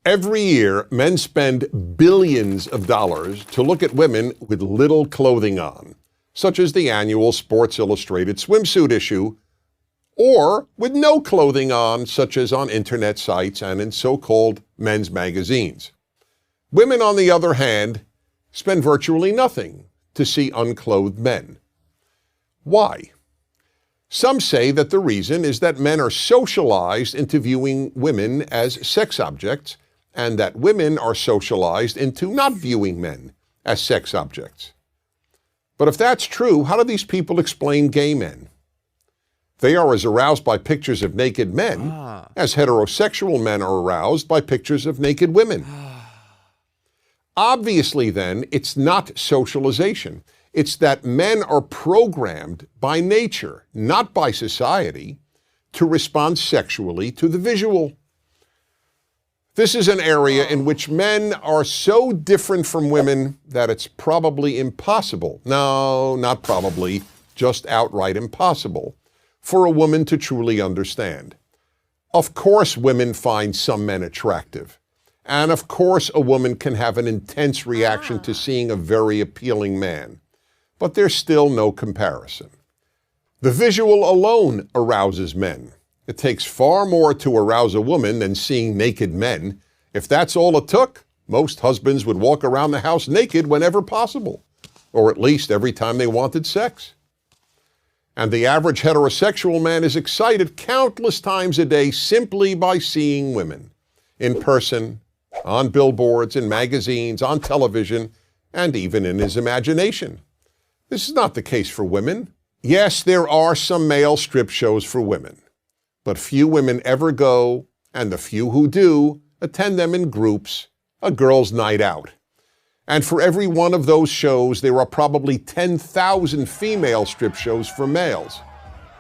Every year, men spend billions of dollars to look at women with little clothing on, such as the annual Sports Illustrated swimsuit issue, or with no clothing on, such as on internet sites and in so-called men's magazines. Women, on the other hand, spend virtually nothing to see unclothed men. Why? Some say that the reason is that men are socialized into viewing women as sex objects, and that women are socialized into not viewing men as sex objects. But if that's true, how do these people explain gay men? They are as aroused by pictures of naked men as heterosexual men are aroused by pictures of naked women. Obviously, then, it's not socialization. It's that men are programmed by nature, not by society, to respond sexually to the visual. This is an area in which men are so different from women that it's probably impossible, no, not probably, just outright impossible, for a woman to truly understand. Of course women find some men attractive, and of course a woman can have an intense reaction to seeing a very appealing man, but there's still no comparison. The visual alone arouses men. It takes far more to arouse a woman than seeing naked men. If that's all it took, most husbands would walk around the house naked whenever possible, or at least every time they wanted sex. And the average heterosexual man is excited countless times a day simply by seeing women, in person, on billboards, in magazines, on television, and even in his imagination. This is not the case for women. Yes, there are some male strip shows for women, but few women ever go, and the few who do attend them in groups, a girls' night out. And for every one of those shows, there are probably 10,000 female strip shows for males,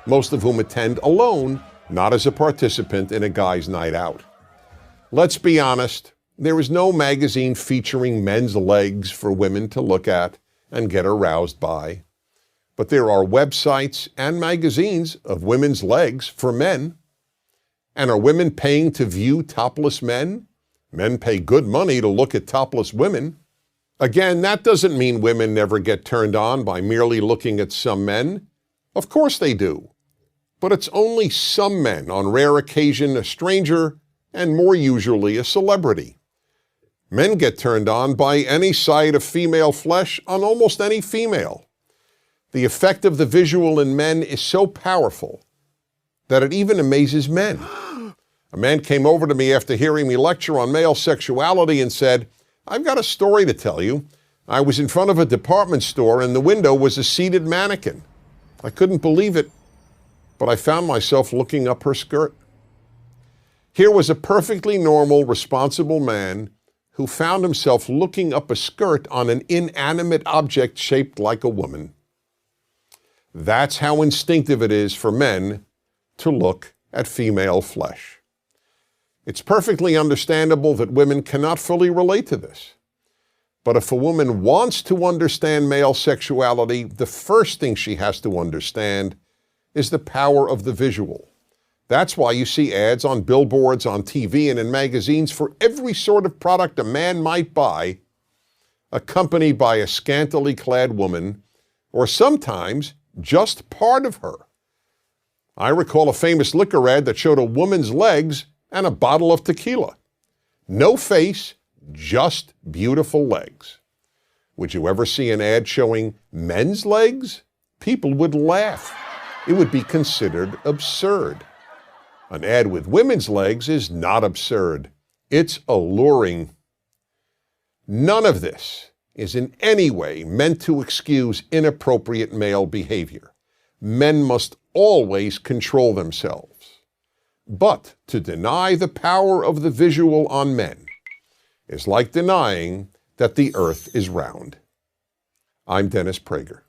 most of whom attend alone, not as a participant in a guy's night out. Let's be honest, there is no magazine featuring men's legs for women to look at and get aroused by. But there are websites and magazines of women's legs for men. And are women paying to view topless men? Men pay good money to look at topless women. Again, that doesn't mean women never get turned on by merely looking at some men. Of course they do. But it's only some men, on rare occasion a stranger, and more usually a celebrity. Men get turned on by any sight of female flesh on almost any female. The effect of the visual in men is so powerful that it even amazes men. A man came over to me after hearing me lecture on male sexuality and said, "I've got a story to tell you. I was in front of a department store and the window was a seated mannequin. I couldn't believe it, but I found myself looking up her skirt." Here was a perfectly normal, responsible man who found himself looking up a skirt on an inanimate object shaped like a woman. That's how instinctive it is for men to look at female flesh. It's perfectly understandable that women cannot fully relate to this. But if a woman wants to understand male sexuality, the first thing she has to understand is the power of the visual. That's why you see ads on billboards, on TV, and in magazines for every sort of product a man might buy, accompanied by a scantily clad woman, or sometimes just part of her. I recall a famous liquor ad that showed a woman's legs and a bottle of tequila. No face, just beautiful legs. Would you ever see an ad showing men's legs? People would laugh. It would be considered absurd. An ad with women's legs is not absurd. It's alluring. None of this is in any way meant to excuse inappropriate male behavior. Men must always control themselves. But to deny the power of the visual on men is like denying that the earth is round. I'm Dennis Prager.